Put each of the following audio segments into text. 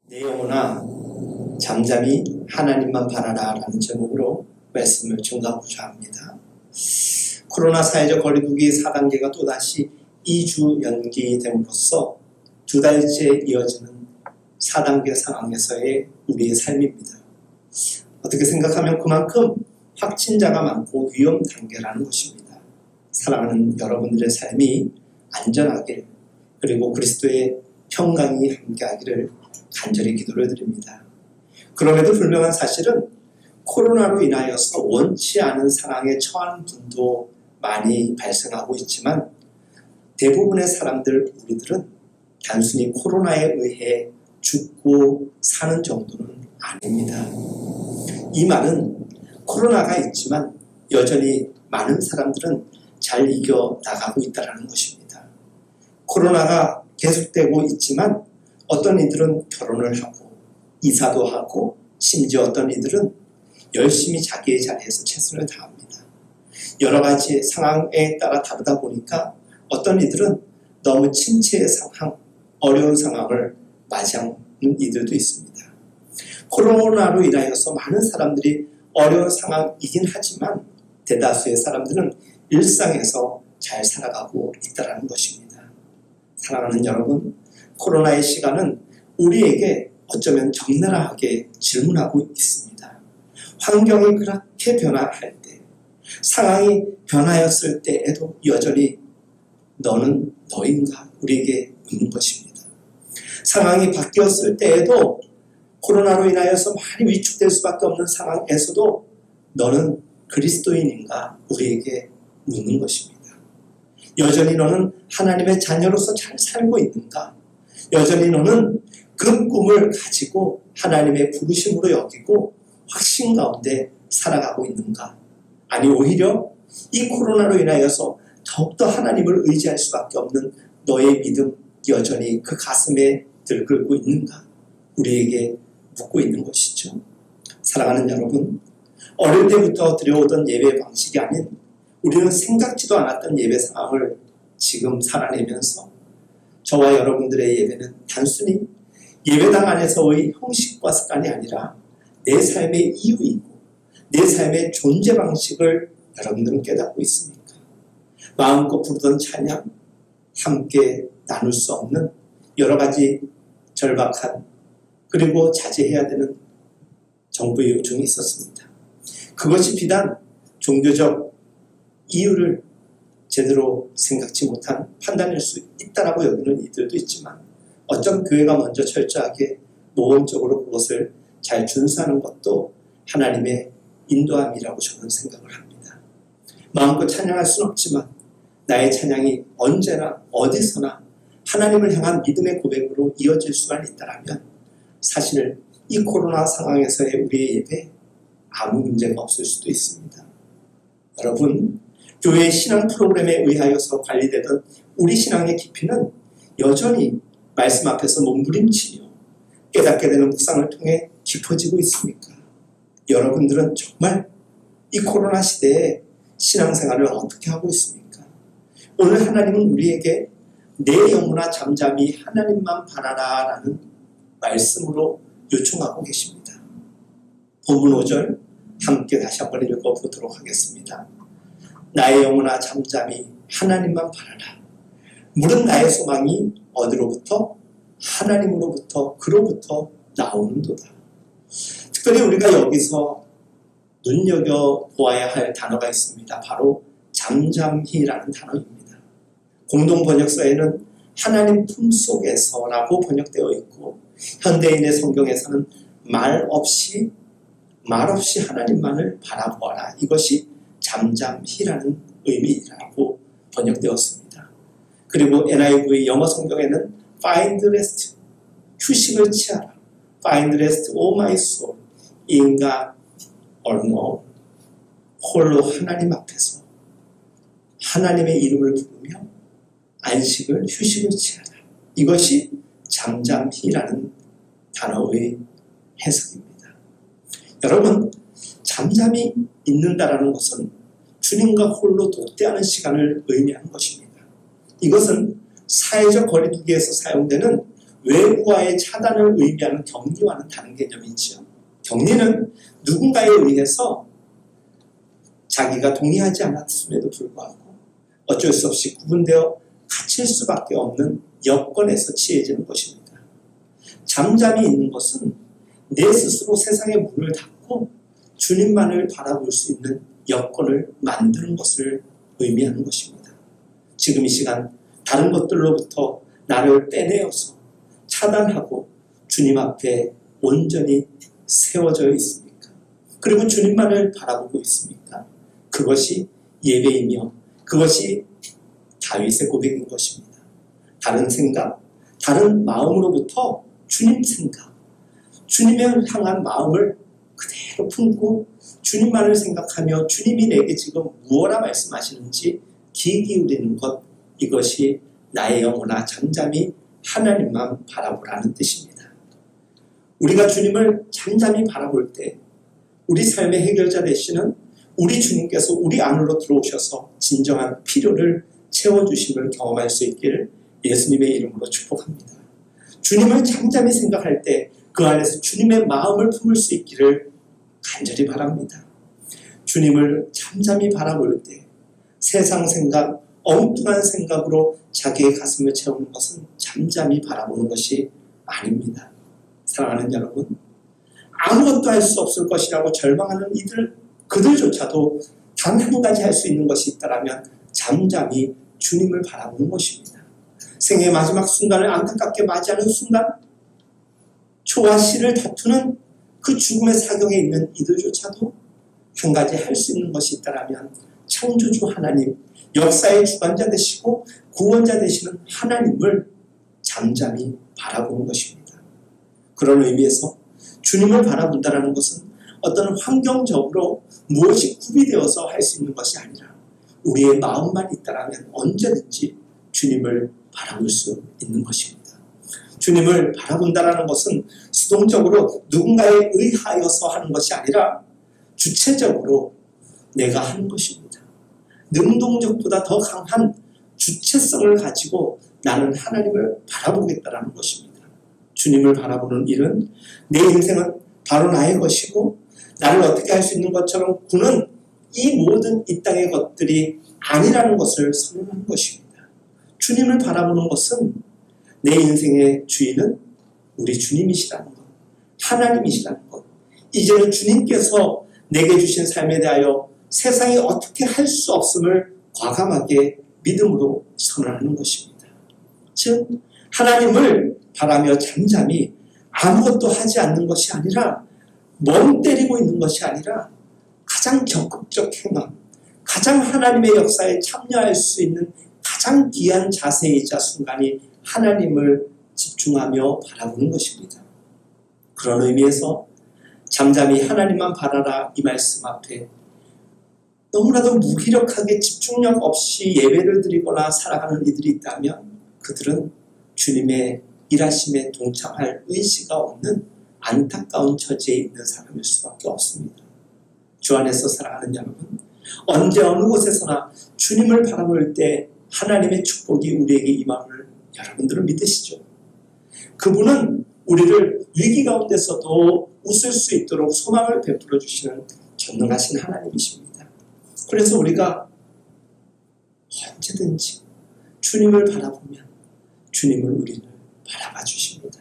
내 영혼아 잠잠히 하나님만 바라라 라는 제목으로 말씀을 증거하고자 합니다. 코로나 사회적 거리두기 4단계가 또다시 2주 연기됨으로써 2달째 이어지는 4단계 상황에서의 우리의 삶입니다. 어떻게 생각하면 그만큼 확진자가 많고 위험 단계라는 것입니다. 사랑하는 여러분들의 삶이 안전하게 그리고 그리스도의 평강이 함께하기를 간절히 기도를 드립니다. 그럼에도 불명한 사실은 코로나로 인하여서 원치 않은 상황에 처한 분도 많이 발생하고 있지만 대부분의 사람들, 우리들은 단순히 코로나에 의해 죽고 사는 정도는 아닙니다. 이 말은 코로나가 있지만 여전히 많은 사람들은 잘 이겨나가고 있다는 것입니다. 코로나가 계속되고 있지만 어떤 이들은 결혼을 하고 이사도 하고 심지어 어떤 이들은 열심히 자기의 자리에서 최선을 다합니다. 여러 가지 상황에 따라 다르다 보니까 어떤 이들은 너무 침체의 상황, 어려운 상황을 맞이하는 이들도 있습니다. 코로나로 인하여서 많은 사람들이 어려운 상황이긴 하지만 대다수의 사람들은 일상에서 잘 살아가고 있다는 것입니다. 사랑하는 여러분, 코로나의 시간은 우리에게 어쩌면 적나라하게 질문하고 있습니다. 환경이 그렇게 변화할 때, 상황이 변하였을 때에도 여전히 너는 너인가? 우리에게 묻는 것입니다. 상황이 바뀌었을 때에도 코로나로 인하여서 많이 위축될 수밖에 없는 상황에서도 너는 그리스도인인가? 우리에게 묻는 것입니다. 여전히 너는 하나님의 자녀로서 잘 살고 있는가? 여전히 너는 그 꿈을 가지고 하나님의 부르심으로 여기고 확신 가운데 살아가고 있는가? 아니 오히려 이 코로나로 인하여서 더욱더 하나님을 의지할 수밖에 없는 너의 믿음 여전히 그 가슴에 들끓고 있는가? 우리에게 묻고 있는 것이죠. 사랑하는 여러분, 어릴 때부터 들여오던 예배 방식이 아닌 우리는 생각지도 않았던 예배 상황을 지금 살아내면서 저와 여러분들의 예배는 단순히 예배당 안에서의 형식과 습관이 아니라 내 삶의 이유이고 내 삶의 존재 방식을 여러분들은 깨닫고 있습니까? 마음껏 부르던 찬양, 함께 나눌 수 없는 여러 가지 절박한 그리고 자제해야 되는 정부의 요청이 있었습니다. 그것이 비단 종교적 이유를 제대로 생각지 못한 판단일 수 있다라고 여기는 이들도 있지만 어쩜 교회가 먼저 철저하게 모범적으로 그것을 잘 준수하는 것도 하나님의 인도함이라고 저는 생각을 합니다. 마음껏 찬양할 수는 없지만 나의 찬양이 언제나 어디서나 하나님을 향한 믿음의 고백으로 이어질 수만 있다면 사실 이 코로나 상황에서의 우리의 예배 아무 문제가 없을 수도 있습니다. 여러분, 교회의 신앙 프로그램에 의하여서 관리되던 우리 신앙의 깊이는 여전히 말씀 앞에서 몸부림치며 깨닫게 되는 묵상을 통해 깊어지고 있습니까? 여러분들은 정말 이 코로나 시대에 신앙생활을 어떻게 하고 있습니까? 오늘 하나님은 우리에게 내 영혼아 잠잠히 하나님만 바라라 라는 말씀으로 요청하고 계십니다. 본문 5절 함께 다시 한번 읽어보도록 하겠습니다. 나의 영혼아 잠잠히 하나님만 바라라. 물은 나의 소망이 어디로부터? 하나님으로부터 나오는도다. 특별히 우리가 여기서 눈여겨보아야 할 단어가 있습니다. 바로 잠잠히라는 단어입니다. 공동 번역서에는 하나님 품속에서라고 번역되어 있고 현대인의 성경에서는 말없이 하나님만을 바라보아라. 이것이 잠잠히라는 의미라고 번역되었습니다. 그리고 NIV 영어 성경에는 find rest, 휴식을 취하라. find rest, O my soul, in God alone. 홀로 하나님 앞에서 하나님의 이름을 부르며 휴식을 취하라. 이것이 잠잠히라는 단어의 해석입니다. 여러분, 잠잠히 있는다라는 것은 주님과 홀로 독대하는 시간을 의미하는 것입니다. 이것은 사회적 거리두기에서 사용되는 외부와의 차단을 의미하는 격리와는 다른 개념이지요. 격리는 누군가에 의해서 자기가 동의하지 않았음에도 불구하고 어쩔 수 없이 구분되어 갇힐 수밖에 없는 여건에서 취해지는 것입니다. 잠잠히 있는 것은 내 스스로 세상의 문을 닫고 주님만을 바라볼 수 있는 여건을 만드는 것을 의미하는 것입니다. 지금 이 시간 다른 것들로부터 나를 빼내어서 차단하고 주님 앞에 온전히 세워져 있습니까? 그리고 주님만을 바라보고 있습니까? 그것이 예배이며 그것이 다윗의 고백인 것입니다. 다른 생각, 다른 마음으로부터 주님 생각, 주님을 향한 마음을 그대로 품고 주님만을 생각하며 주님이 내게 지금 무엇라 말씀하시는지 귀 기울이는 것, 이것이 나의 영혼아 잠잠히 하나님만 바라보라는 뜻입니다. 우리가 주님을 잠잠히 바라볼 때 우리 삶의 해결자 되시는 우리 주님께서 우리 안으로 들어오셔서 진정한 필요를 채워주심을 경험할 수 있기를 예수님의 이름으로 축복합니다. 주님을 잠잠히 생각할 때 그 안에서 주님의 마음을 품을 수 있기를 간절히 바랍니다. 주님을 잠잠히 바라볼 때 세상 생각, 엉뚱한 생각으로 자기의 가슴을 채우는 것은 잠잠히 바라보는 것이 아닙니다. 사랑하는 여러분, 아무것도 할 수 없을 것이라고 절망하는 그들조차도 단 한 가지 할 수 있는 것이 있다면 잠잠히 주님을 바라보는 것입니다. 생애의 마지막 순간을 안타깝게 맞이하는 순간, 초와 씨를 다투는 그 죽음의 사경에 있는 이들조차도 한 가지 할 수 있는 것이 있다면 창조주 하나님, 역사의 주관자 되시고 구원자 되시는 하나님을 잠잠히 바라보는 것입니다. 그런 의미에서 주님을 바라본다는 것은 어떤 환경적으로 무엇이 구비되어서 할 수 있는 것이 아니라 우리의 마음만 있다면 언제든지 주님을 바라볼 수 있는 것입니다. 주님을 바라본다는 것은 수동적으로 누군가에 의하여서 하는 것이 아니라 주체적으로 내가 하는 것입니다. 능동적보다 더 강한 주체성을 가지고 나는 하나님을 바라보겠다는 것입니다. 주님을 바라보는 일은 내 인생은 바로 나의 것이고 나를 어떻게 할 수 있는 것처럼 구는 이 모든 이 땅의 것들이 아니라는 것을 선언하는 것입니다. 주님을 바라보는 것은 내 인생의 주인은 우리 주님이시라는 것, 하나님이시라는 것, 이제는 주님께서 내게 주신 삶에 대하여 세상이 어떻게 할 수 없음을 과감하게 믿음으로 선언하는 것입니다. 즉 하나님을 바라며 잠잠히 아무것도 하지 않는 것이 아니라 멍 때리고 있는 것이 아니라 가장 적극적 행함, 가장 하나님의 역사에 참여할 수 있는 가장 귀한 자세이자 순간이 하나님을 집중하며 바라보는 것입니다. 그런 의미에서 잠잠히 하나님만 바라라 이 말씀 앞에 너무나도 무기력하게 집중력 없이 예배를 드리거나 살아가는 이들이 있다면 그들은 주님의 일하심에 동참할 의지가 없는 안타까운 처지에 있는 사람일 수밖에 없습니다. 주 안에서 사랑하는 여러분, 언제 어느 곳에서나 주님을 바라볼 때 하나님의 축복이 우리에게 임함을 여러분들은 믿으시죠? 그분은 우리를 위기 가운데서도 웃을 수 있도록 소망을 베풀어 주시는 전능하신 하나님이십니다. 그래서 우리가 언제든지 주님을 바라보면 주님은 우리를 바라봐 주십니다.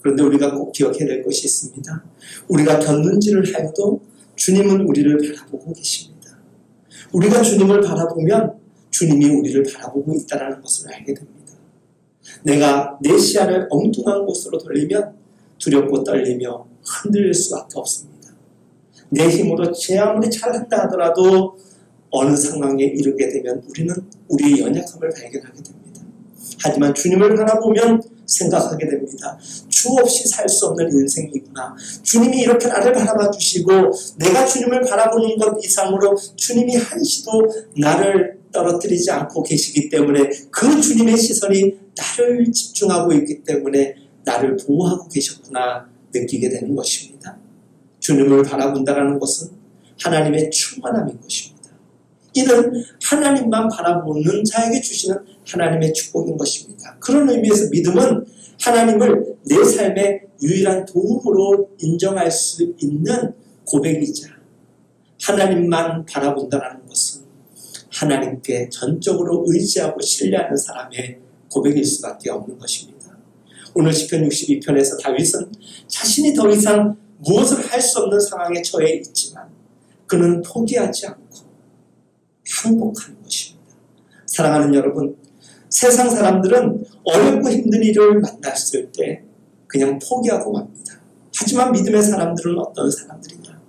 그런데 우리가 꼭 기억해야 될 것이 있습니다. 우리가 겼는지를 하여도 주님은 우리를 바라보고 계십니다. 우리가 주님을 바라보면 주님이 우리를 바라보고 있다는 것을 알게 됩니다. 내가 내 시야를 엉뚱한 곳으로 돌리면 두렵고 떨리며 흔들릴 수밖에 없습니다. 내 힘으로 제 아무리 잘한다 하더라도 어느 상황에 이르게 되면 우리는 우리의 연약함을 발견하게 됩니다. 하지만 주님을 바라보면 생각하게 됩니다. 주 없이 살 수 없는 인생이구나. 주님이 이렇게 나를 바라봐 주시고 내가 주님을 바라보는 것 이상으로 주님이 한시도 나를 떨어뜨리지 않고 계시기 때문에 그 주님의 시선이 나를 집중하고 있기 때문에 나를 보호하고 계셨구나 느끼게 되는 것입니다. 주님을 바라본다는 것은 하나님의 충만함인 것입니다. 이는 하나님만 바라보는 자에게 주시는 하나님의 축복인 것입니다. 그런 의미에서 믿음은 하나님을 내 삶의 유일한 도움으로 인정할 수 있는 고백이자 하나님만 바라본다는 것은 하나님께 전적으로 의지하고 신뢰하는 사람의 고백일 수밖에 없는 것입니다. 오늘 시편 62편에서 다윗은 자신이 더 이상 무엇을 할 수 없는 상황에 처해 있지만 그는 포기하지 않고 항복하는 것입니다. 사랑하는 여러분, 세상 사람들은 어렵고 힘든 일을 만났을 때 그냥 포기하고 맙니다. 하지만 믿음의 사람들은 어떤 사람들이냐?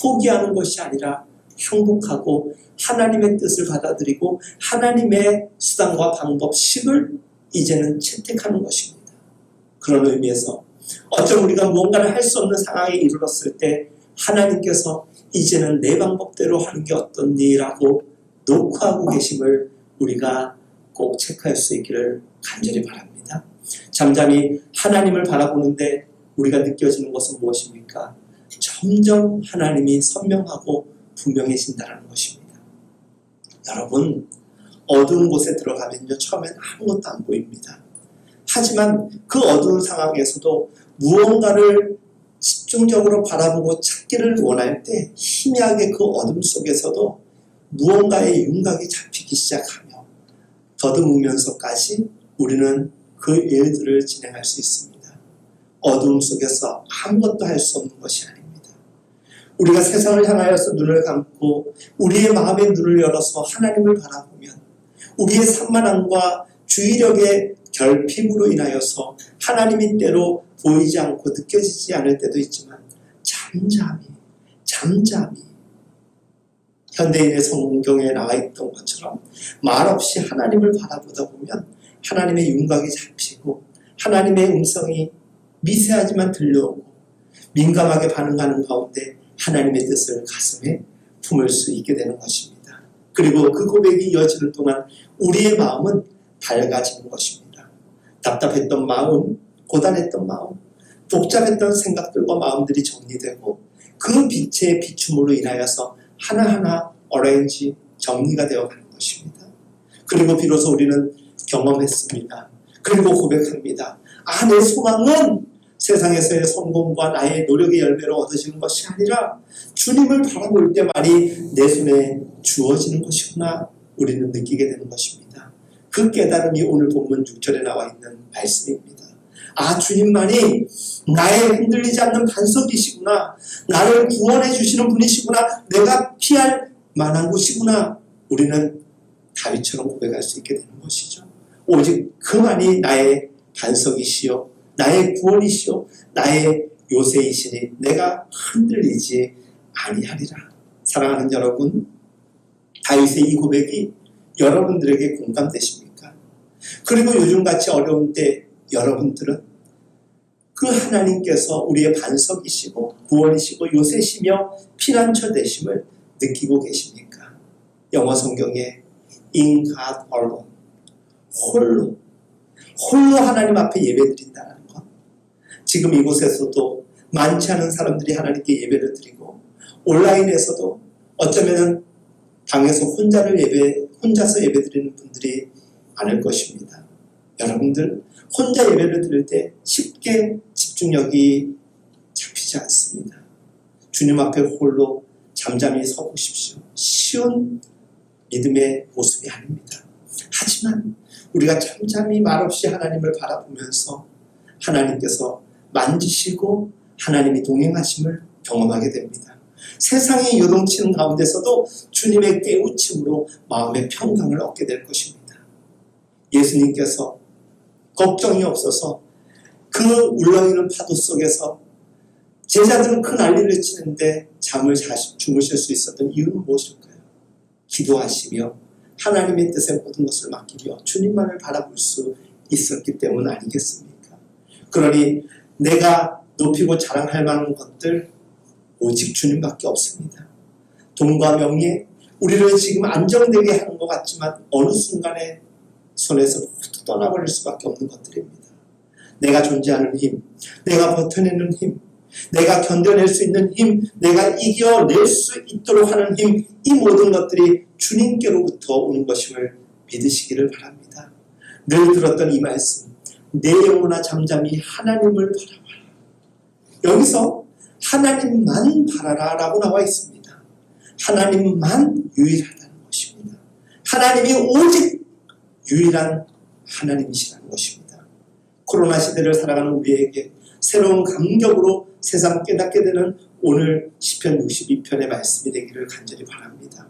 포기하는 것이 아니라 항복하고 하나님의 뜻을 받아들이고 하나님의 수단과 방법식을 이제는 채택하는 것입니다. 그런 의미에서 어쩜 우리가 무언가를 할 수 없는 상황에 이르렀을 때 하나님께서 이제는 내 방법대로 하는 게 어떻니라고 녹화하고 계심을 우리가 꼭 체크할 수 있기를 간절히 바랍니다. 잠잠히 하나님을 바라보는데 우리가 느껴지는 것은 무엇입니까? 점점 하나님이 선명하고 분명해진다는 것입니다. 여러분, 어두운 곳에 들어가면요, 처음엔 아무것도 안 보입니다. 하지만 그 어두운 상황에서도 무언가를 집중적으로 바라보고 찾기를 원할 때 희미하게 그 어둠 속에서도 무언가의 윤곽이 잡히기 시작하며 더듬으면서까지 우리는 그 일들을 진행할 수 있습니다. 어둠 속에서 아무것도 할 수 없는 것이 아닙니다. 우리가 세상을 향하여서 눈을 감고 우리의 마음의 눈을 열어서 하나님을 바라보면 우리의 산만함과 주의력의 결핍으로 인하여서 하나님이 때로 보이지 않고 느껴지지 않을 때도 있지만 잠잠히 현대인의 성경에 나와 있던 것처럼 말없이 하나님을 바라보다 보면 하나님의 윤곽이 잡히고 하나님의 음성이 미세하지만 들려오고 민감하게 반응하는 가운데 하나님의 뜻을 가슴에 품을 수 있게 되는 것입니다. 그리고 그 고백이 이어지는 동안 우리의 마음은 밝아지는 것입니다. 답답했던 마음, 고단했던 마음, 복잡했던 생각들과 마음들이 정리되고 그 빛의 비춤으로 인하여서 하나하나 어레인지 정리가 되어가는 것입니다. 그리고 비로소 우리는 경험했습니다. 그리고 고백합니다. 내 소망은 세상에서의 성공과 나의 노력의 열매로 얻어지는 것이 아니라 주님을 바라볼 때만이 내 손에 주어지는 것이구나 우리는 느끼게 되는 것입니다. 그 깨달음이 오늘 본문 6절에 나와 있는 말씀입니다. 주님만이 나의 흔들리지 않는 반석이시구나. 나를 구원해 주시는 분이시구나. 내가 피할 만한 곳이구나. 우리는 다윗처럼 고백할 수 있게 되는 것이죠. 오직 그만이 나의 반석이시요 나의 구원이시요 나의 요새이시니 내가 흔들리지 아니하리라. 사랑하는 여러분, 다윗의 이 고백이 여러분들에게 공감되십니까? 그리고 요즘같이 어려운 때 여러분들은 그 하나님께서 우리의 반석이시고 구원이시고 요새시며 피난처 되심을 느끼고 계십니까? 영어 성경에 In God alone, 홀로 하나님 앞에 예배드린다는 것. 지금 이곳에서도 많지 않은 사람들이 하나님께 예배를 드리고 온라인에서도 어쩌면 방에서 혼자서 예배드리는 분들이 많을 것입니다. 여러분들 혼자 예배를 드릴 때 쉽게 집중력이 잡히지 않습니다. 주님 앞에 홀로 잠잠히 서보십시오. 쉬운 믿음의 모습이 아닙니다. 하지만 우리가 잠잠히 말없이 하나님을 바라보면서 하나님께서 만지시고 하나님이 동행하심을 경험하게 됩니다. 세상이 요동치는 가운데서도 주님의 깨우침으로 마음의 평강을 얻게 될 것입니다. 예수님께서 걱정이 없어서 그 울렁이는 파도 속에서 제자들은 큰 난리를 치는데 잠을 주무실 수 있었던 이유는 무엇일까요? 기도하시며 하나님의 뜻에 모든 것을 맡기며 주님만을 바라볼 수 있었기 때문 아니겠습니까? 그러니 내가 높이고 자랑할 만한 것들 오직 주님밖에 없습니다. 돈과 명예, 우리를 지금 안정되게 하는 것 같지만 어느 순간에 손에서 모두 떠나버릴 수밖에 없는 것들입니다. 내가 존재하는 힘, 내가 버텨내는 힘, 내가 견뎌낼 수 있는 힘, 내가 이겨낼 수 있도록 하는 힘, 이 모든 것들이 주님께로부터 오는 것임을 믿으시기를 바랍니다. 늘 들었던 이 말씀, 내 영혼아 잠잠히 하나님을 바라봐라. 여기서 하나님만 바라라 라고 나와 있습니다. 하나님만 유일하다는 것입니다. 하나님이 오직 유일한 하나님이시라는 것입니다. 코로나 시대를 살아가는 우리에게 새로운 감격으로 세상 깨닫게 되는 오늘 시편 62편의 말씀이 되기를 간절히 바랍니다.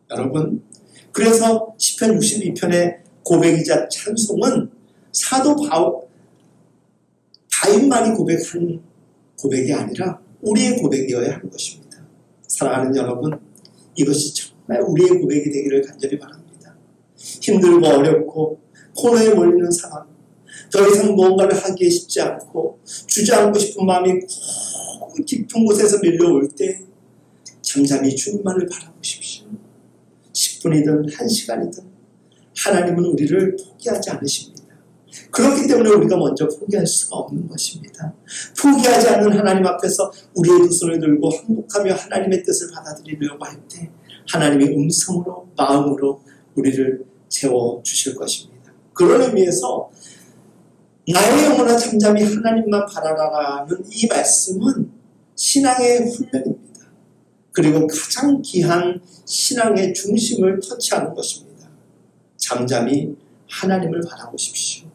여러분, 그래서 시편 62편의 고백이자 찬송은 사도 다윗만이 고백한 고백이 아니라 우리의 고백이어야 하는 것입니다. 사랑하는 여러분, 이것이 정말 우리의 고백이 되기를 간절히 바랍니다. 힘들고 어렵고 코너에 몰리는 상황, 더 이상 무언가를 하기에 쉽지 않고 주저앉고 싶은 마음이 깊은 곳에서 밀려올 때 잠잠히 주님만을 바라보십시오. 10분이든 1시간이든 하나님은 우리를 포기하지 않으십니다. 그렇기 때문에 우리가 먼저 포기할 수가 없는 것입니다. 포기하지 않는 하나님 앞에서 우리의 두 손을 들고 항복하며 하나님의 뜻을 받아들이려고 할 때 하나님의 음성으로 마음으로 우리를 채워주실 것입니다. 그런 의미에서 나의 영혼아 잠잠히 하나님만 바라라라는 이 말씀은 신앙의 훈련입니다. 그리고 가장 귀한 신앙의 중심을 터치하는 것입니다. 잠잠히 하나님을 바라보십시오.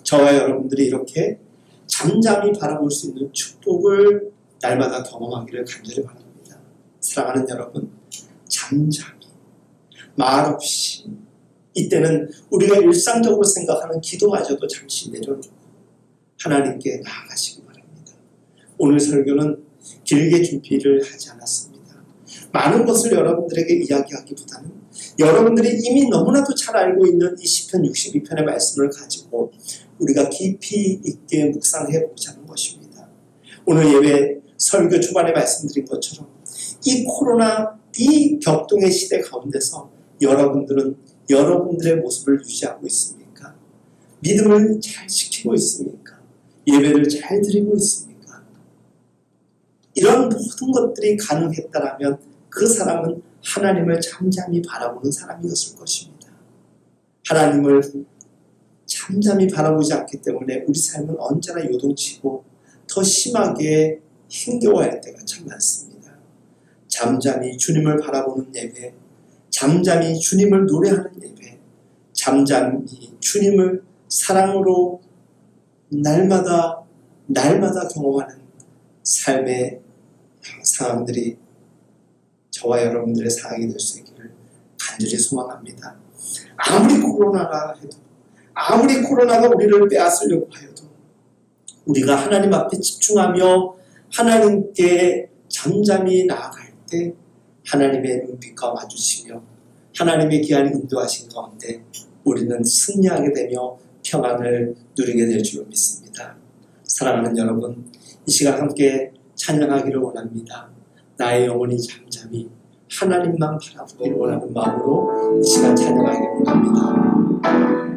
저와 여러분들이 이렇게 잠잠히 바라볼 수 있는 축복을 날마다 경험하기를 간절히 바랍니다. 사랑하는 여러분, 잠잠히 말없이 이때는 우리가 일상적으로 생각하는 기도마저도 잠시 내려놓고 하나님께 나아가시기 바랍니다. 오늘 설교는 길게 준비를 하지 않았습니다. 많은 것을 여러분들에게 이야기하기보다는 여러분들이 이미 너무나도 잘 알고 있는 이 시편 62편의 말씀을 가지고 우리가 깊이 있게 묵상해 보자는 것입니다. 오늘 예배 설교 초반에 말씀드린 것처럼 이 코로나, 이 격동의 시대 가운데서 여러분들은 여러분들의 모습을 유지하고 있습니까? 믿음을 잘 지키고 있습니까? 예배를 잘 드리고 있습니까? 이런 모든 것들이 가능했다라면 그 사람은 하나님을 잠잠히 바라보는 사람이었을 것입니다. 하나님을 잠잠히 바라보지 않기 때문에 우리 삶은 언제나 요동치고 더 심하게 힘겨워할 때가 참 많습니다. 잠잠히 주님을 바라보는 예배, 잠잠히 주님을 노래하는 예배, 잠잠히 주님을 사랑으로 날마다 경험하는 삶의 상황들이 저와 여러분들의 상황이 될 수 있기를 간절히 소망합니다. 아무리 코로나가 우리를 빼앗으려고 하여도 우리가 하나님 앞에 집중하며 하나님께 잠잠히 나아갈 때 하나님의 눈빛과 마주치며 하나님의 귀한 인도하신 가운데 우리는 승리하게 되며 평안을 누리게 될 줄 믿습니다. 사랑하는 여러분, 이 시간 함께 찬양하기를 원합니다. 나의 영혼이 잠잠히 하나님만 바라보기를 원하는 마음으로 이 시간 찬양하기를 원합니다.